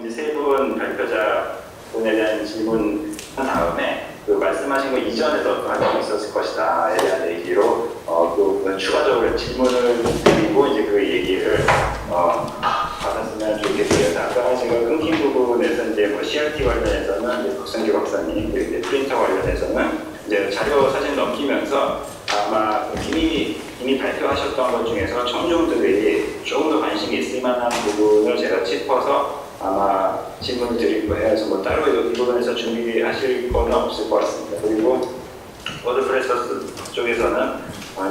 이제 세 분 발표자 분에 대한 질문 한 다음에 그 말씀하신 거 이전에도 어떤 활동이 있었을 것이다에 대한 얘기로 또 추가적으로 질문을 드리고 이제 그 얘기를 받았으면 좋겠어요. 아까 제가 끊긴 부분에서 이제 뭐 CRT 관련해서는 이제 박성규 박사님, 그리고 이제 프린터 관련해서는 이제 자료 사진 넘기면서 아마 이미 발표하셨던 것 중에서 청중들이 조금 더 관심이 있을 만한 부분을 제가 짚어서 아마 질문을 드릴 거예요. 그래서 뭐 따로 이 부분에서 준비하실 건 없을 것 같습니다. 그리고 워드프레스 쪽에서는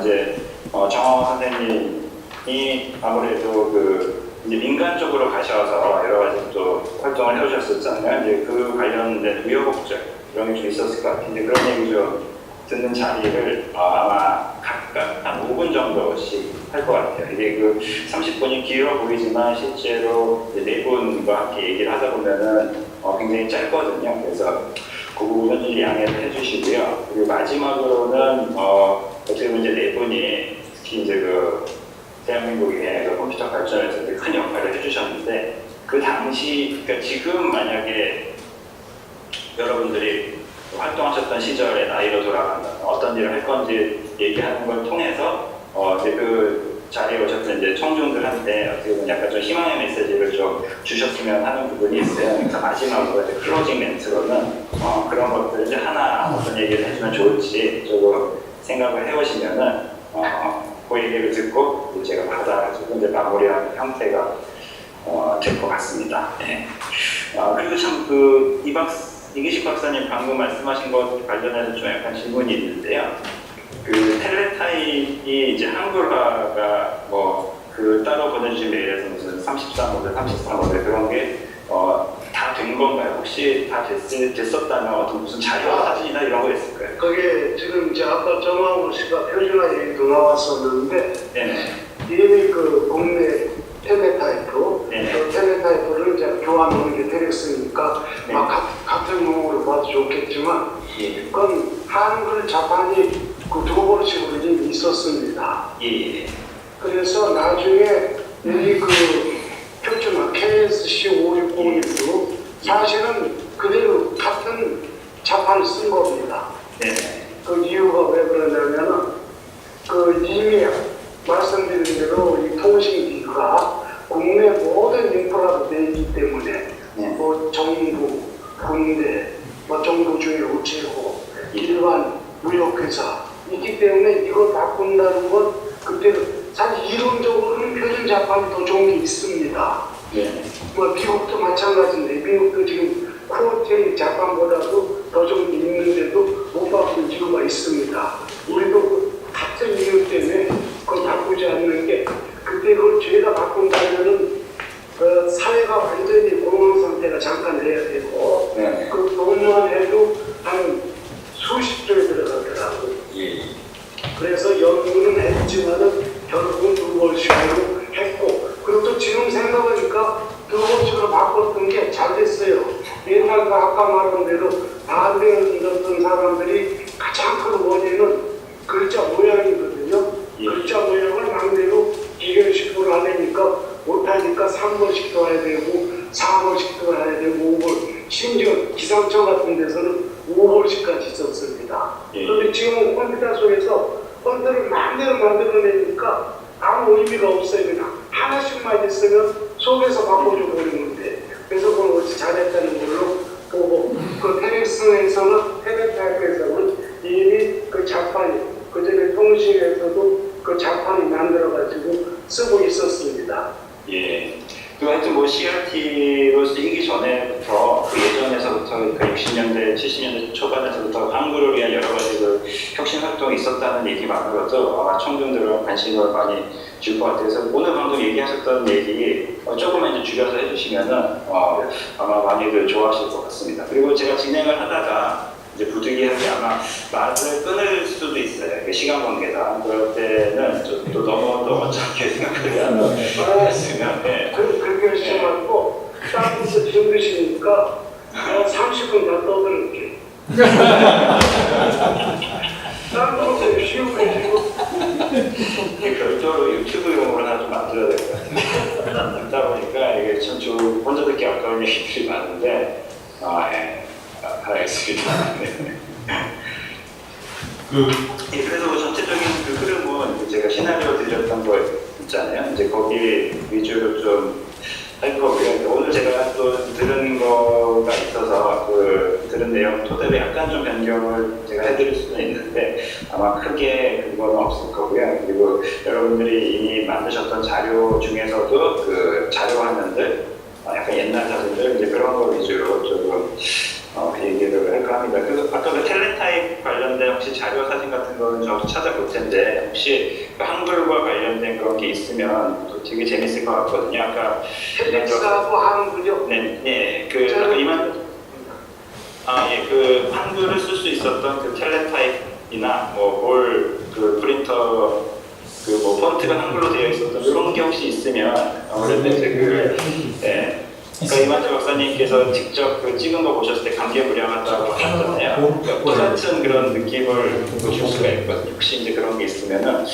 이제 정호 선생님이 아무래도 그 이제 민간 쪽으로 가셔서 여러 가지 또 활동을 해오셨었잖아요. 이제 그 관련된 우여곡절 이런 게 좀 있었을 것 같은데 그런 얘기 좀 듣는 자리를 아마 각각 한 5분 정도씩 할 것 같아요. 이게 그 30분이 길어 보이지만 실제로 네 분과 함께 얘기를 하다 보면은 굉장히 짧거든요. 그래서 그 부분은 좀 양해를 해주시고요. 그리고 마지막으로는 어떻게 보면 이제 네 분이 특히 이제 그 대한민국의 그 컴퓨터 발전에서 이제 큰 역할을 해주셨는데 그 당시 그러니까 지금 만약에 여러분들이 활동하셨던 시절의 나이로 돌아간다면 어떤 일을 할 건지 얘기하는 걸 통해서 이제 그 자리에 오셨던 이제 청중들한테 어떻게 보면 약간 좀 희망의 메시지를 좀 주셨으면 하는 부분이 있어요. 그래서 마지막으로 이제 클로징 멘트로는 그런 것들 이제 하나 어떤 얘기를 해주면 좋을지 조금 생각을 해오시면은 그 얘기를 듣고 제가 받아가지고 이제 마무리하는 형태가 될 것 같습니다. 네. 그리고 참 그 이기식 박사님 방금 말씀하신 것 관련해서 좀 약간 질문이 있는데요. 그 텔레타입이 이제 한글화가 뭐 그 따로 보내주신 메일에서 무슨 34모델, 34모델 그런 게 다 된 건가요? 혹시 다 됐었다면 어떤 무슨 자료와 사진이나 이런 거 있을까요? 그게 지금 이제 아까 정하고 씨가 표준화 얘기도 나왔었는데 네네. 이미 그 국내 텔레타이프, 그 텔레타이프를 이제 교환하는 게 되겠으니까 네. 같은 용어로 봐도 좋겠지만 예. 그건 한글 자판이 그 두 번씩으로 이미 있었습니다. 예. 그래서 나중에 이 그 표준화 KSC560도 사실은 그대로 같은 자판을 쓴 겁니다. 네네. 그 이유가 왜 그러냐면은 그 이미 말씀드린 대로 이 통신기가 국내 모든 인프라로 되어 있기 때문에 뭐 정부, 군대, 뭐 정부 중에 우체국, 일반 무역회사 있기 때문에 이걸 바꾼다는 건 그때 사실 이론적으로는 표준 자판이 더 좋은 게 있습니다. 네. 뭐 미국도 마찬가지인데 미국도 지금 코어테이 자판보다도 더 좋은 게 있는데도 못 바꾸는 이유가 있습니다. 우리도 같은 이유 때문에 그걸 바꾸지 않는 게 그때 그걸 죄다 바꾼다면은 사회가 완전히 공황 상태가 잠깐 돼야 되고 그 돈만 해도 한 수십조에 들어가더라고요. 그래서 연구는 했지만은 결국은 두 번씩으로 했고 그리고 또 지금 생각하니까 두 번씩으로 바꿨던 게 잘 됐어요. 옛날 그 아까 말한 대로 반대를 믿었던 사람들이 가장 큰 원인은 글자 모양이거든요. 글자 모양을 마음대로 기계식으로 하려니까 못하니까 3번씩 더 해야 되고 4번씩 더 해야 되고 5번 심지어 기상청 같은 데서는 5번씩까지 있었습니다. 그런데 지금은 컴퓨터 속에서 컴퓨터를 마음대로 만들어내니까 아무 의미가 없어요. 그냥 하나씩만 있으면 속에서 바꿔줘 버리는데 그래서 그걸 어찌 잘했다는 걸로 보고 그 테렉스에서는 텔레타입에서는 이미 그 자판이 그전에 통신에서도 그 자판이 만들어가지고 쓰고 있었습니다. 예. 그 하여튼 뭐 CRT로 쓰이기 전에부터 그 예전에서부터 그 60년대, 70년대 초반에서부터 한글을 위한 여러 가지 그 혁신 활동이 있었다는 얘기만으로도 아마 청중들은 관심을 많이 줄 것 같아요. 그래서 오늘 방금 얘기하셨던 얘기 조금만 이제 줄여서 해주시면은 아마 많이들 좋아하실 것 같습니다. 그리고 제가 진행을 하다가 이제 부득이하게 아마 말을 끊을 수도 있어요. 시간 관계다. 그럴 때는 또 너무 어렵게 생각을 했으면 그렇게 시작하고 딴 데서 힘드시니까 30분 다 떠들게. 딴 데서 쉬우고 별도로 유튜브용으로 하나 좀 만들어야 될 것 같아요. 듣다 보니까 이게 이게 참 좀 혼자 듣기 아까운 얘기들이 많은데, 예, 알겠습니다. 네. 그래서 뭐 전체적인 그 흐름은 제가 시나리오 드렸던 거 있잖아요. 이제 거기 위주로 좀 할 거고요. 오늘 제가 또 들은 거가 있어서 그 들은 내용 토대로 약간 좀 변경을 제가 해드릴 수는 있는데 아마 크게 그건 없을 거고요. 그리고 여러분들이 이미 만드셨던 자료 중에서도 그 자료 화면들, 약간 옛날 사진들 이제 그런 거 위주로 조금 얘기를 할까 합니다. 그래서 아까 그 텔레타입 관련된 혹시 자료 사진 같은 거는 저도 찾아볼 텐데 혹시 그 한글과 관련된 그런 게 있으면 또 되게 재밌을 것 같거든요. 아까 텔렉스하고 한글요? 네, 그 그 한글을 쓸 수 있었던 그 텔레타입이나 그 프린터 그 뭐 폰트가 한글로 되어 있었던 이런 게 혹시 있으면 아무래도 이제 그러니까 이만재 박사님께서 직접 그 찍은 거 보셨을 때 감개무량하다고 하셨잖아요. 그러니까 똑같은 그런 느낌을 보실 수가 있거든요. 혹시 이제 그런 게 있으면은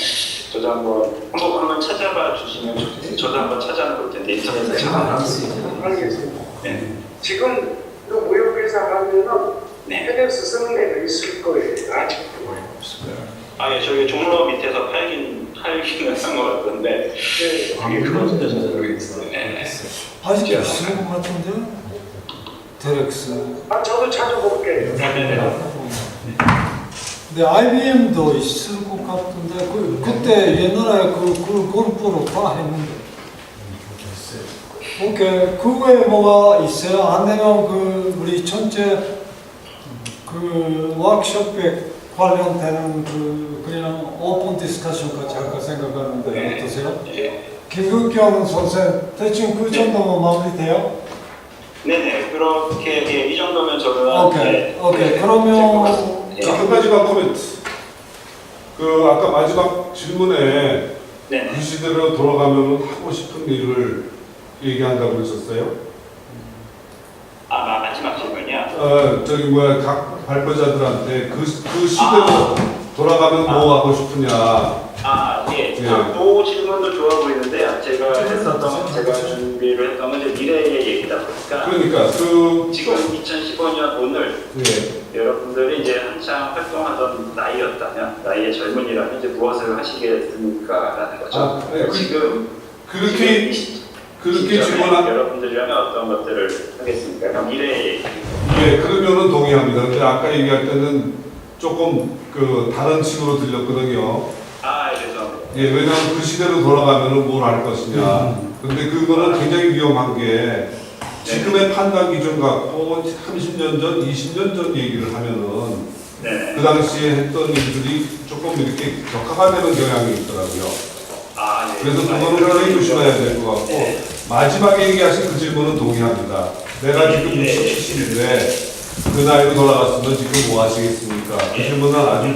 저도 한번 찾아봐 주시면 좋겠어요. 저도 한번 찾아볼 텐데 인터넷에 찾아봤습니다. 알겠습니다. 네. 지금 그 무역회사 가면은 네. 텔렉스 쓰는 데가 있을 거예요. 아직도. 예, 저기 종로 밑에서 팔기는 한 것 같던데. 네. 그게 그런 데서 모르겠어요. 네. 아직 있는 것 같은데? 텔렉스. 저도 찾아볼게요. 근데 IBM도 있을 것 같은데 그때 옛날에 그 골프로 다 했는데. 오케이. 그 외에 뭐가 있어요? 안 되면 우리 전체 그 워크숍에 관련되는 그냥 오픈 디스커션까지 할까 생각하는데 어떠세요? 김국경 선생 대충 그 정도면 마무리돼요? 네네, 그렇게 이 정도면 저는 오케이. 그러면 한 가지만 코멘트. 아까 마지막 질문에 네. 그 시대로 돌아가면 하고 싶은 일을 얘기한다고 그러셨어요? 마지막 질문이요? 각 발표자들한테 그 시대로 돌아가면 뭐 하고 싶으냐? 예. 그 질문도 좋아 보이는데요. 제가 준비를 했던 건 이제 미래의 얘기다 보니까. 그러니까 지금 2015년 오늘 여러분들이 이제 한창 활동하던 나이의 젊은이라면 이제 무엇을 하시겠습니까라는 거죠. 지금 그렇게 질문한 여러분들이라면 어떤 것들을 하겠습니까? 그럼 미래의 얘기. 그러면은 동의합니다. 근데 아까 얘기할 때는 조금 다른 식으로 들렸거든요. 그래서. 왜냐하면 그 시대로 돌아가면은 뭘 할 것이냐. 근데 그거는 굉장히 위험한 게 지금의 판단 기준 갖고 30년 전, 20년 전 얘기를 하면은 그 당시에 했던 일들이 조금 이렇게 격화가 되는 경향이 있더라고요. 그래서 그거는 굉장히 조심해야 될 것 같고 마지막에 얘기하신 그 질문은 동의합니다. 내가 지금 60, 70인데 그 나이로 돌아갔으면 지금 뭐 하시겠습니까? 그 질문은 아주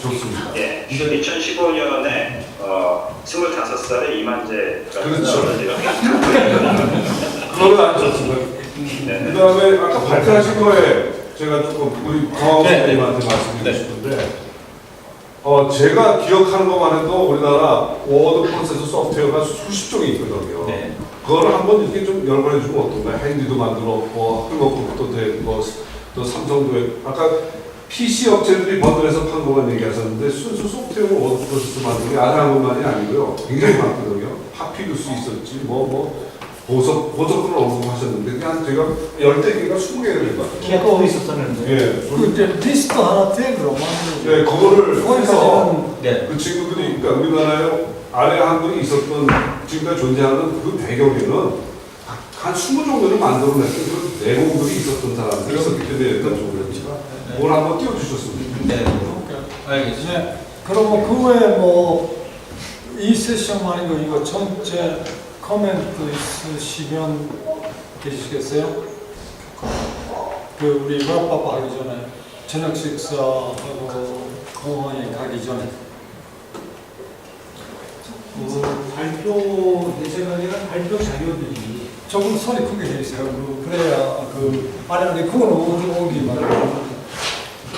좋습니다. 2015년에 25살에 이만재가 그렇죠. 그거는 아주 좋습니다. 그 다음에 아까 발표하신 거에 제가 조금 우리 강원님한테 말씀드리고 싶은데 제가 기억하는 것만 해도 우리나라 워드 프로세서 소프트웨어가 수십 종이 있거든요. 그거를 한번 이렇게 좀 열거해 주면 어떤가요? 핸디도 만들었고, 한국도 되고, 또 삼성도 아까 PC 업체들이 번들해서 판 것만 얘기하셨는데 순수 소프트웨어 워드 프로세서 만드는 게 아주 한 것만이 아니고요. 굉장히 많거든요. 파피루스 있었지, 보석을 언급하셨는데 그냥 제가 10개가 20개가 된 것 같아요. 기억하고 있었었는데. 그 리스트 하나 돼 그럼. 그거를 해서 거기까지는 그 친구들이 그러니까 우리나라에 아래 한글이 있었던 지금까지 존재하는 그 배경에는 한 20종류를 만들어냈던 그런 내공들이 있었던 사람들이 있었기 때문에 일단 좀 그렇지만 뭘 한번 띄워주셨습니다. 알겠습니다. 그러면 그 외에 이 세션 말고 이거 전체 코멘트 있으시면 계시겠어요? 우리 랩업 하기 전에 저녁 식사하고 공원에 가기 전에 발표 내 생각에는 발표 자료들이 조금 소리 크게 해주세요. 그래야 아니 그건 오기 말고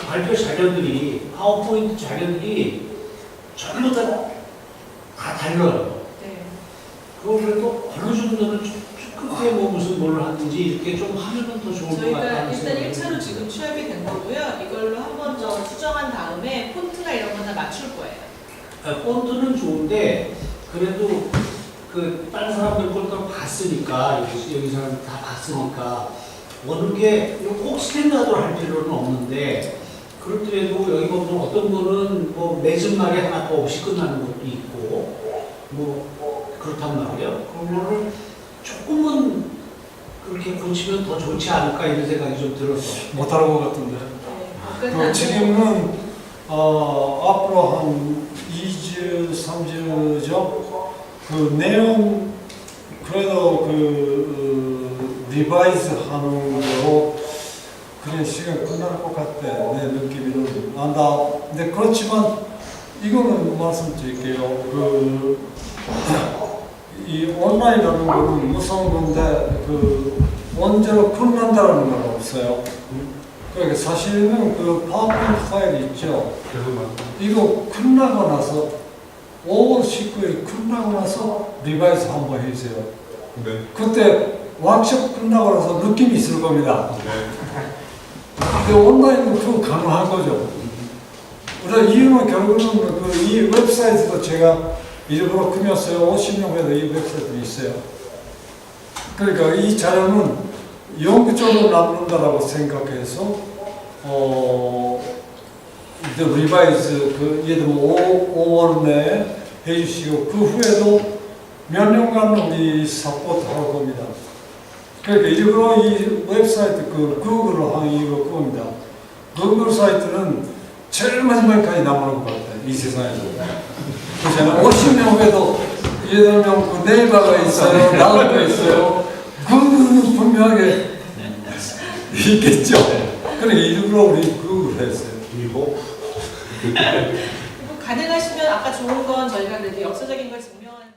발표 자료들이 파워포인트 자료들이 전부 다 달라요. 그걸 그래도 어느 정도는 끝에 뭘 하든지 이렇게 좀 하면 더 좋을 것 저희가 같다는 일단 생각이 1차로 지금 취합이 된 거고요. 이걸로 한 번 더 수정한 다음에 폰트나 이런 건 다 맞출 거예요. 폰트는 좋은데 그래도 그 다른 사람들 것도 봤으니까 여기 사람 다 봤으니까 어느 게 꼭 스탠다드로 할 필요는 없는데 그렇더라도 여기 보면 어떤 거는 뭐 맺은말이 하나도 없이 끝나는 것도 있고 뭐 그렇단 말이에요. 그런 거를 조금은 그렇게 고치면 더 좋지 않을까 이런 생각이 좀 들어서. 못할 것 같은데. 네, 그 지금은 앞으로 한 2주, 3주죠. 그 내용 그래도 리바이즈 하는 거로 그냥 시간 끝날 것 같아. 내 느낌으로는. 근데 그렇지만 이거는 말씀드릴게요. 이 온라인이라는 거는 무서운 건데 언제로 끝난다는 건 없어요. 그러니까 사실은 파워포인트 파일이 있죠. 이거 끝나고 나서 5월 19일 끝나고 나서 리바이즈 한번 해주세요. 네. 그때 워크숍 끝나고 나서 느낌이 있을 겁니다. 네. 근데 온라인은 그거 가능한 거죠. 그래서 이유는 결국은 이 웹사이트도 제가 일부러 꾸몄어요. 50년 후에도 이 웹사이트 있어요. 그러니까 이 자료는 영구적으로 남는다라고 생각해서 이제 리바이즈 예를 들면 5월 내에 해주시고 그 후에도 몇 년간 우리 서포트 할 겁니다. 그러니까 일부러 이 웹사이트 구글을 하는 이유가 그겁니다. 구글 사이트는 제일 마지막까지 남는 것 같아요. 이 세상에서. 그렇잖아요. 50년 후에도 예를 들면 네이버가 있어요. 나우가 있어요. 구글은 분명하게 있겠죠. 그러니까 일부러 우리 구글 했어요. 그리고 가능하시면 아까 좋은 건 저희가 그래도 역사적인 걸 증명하는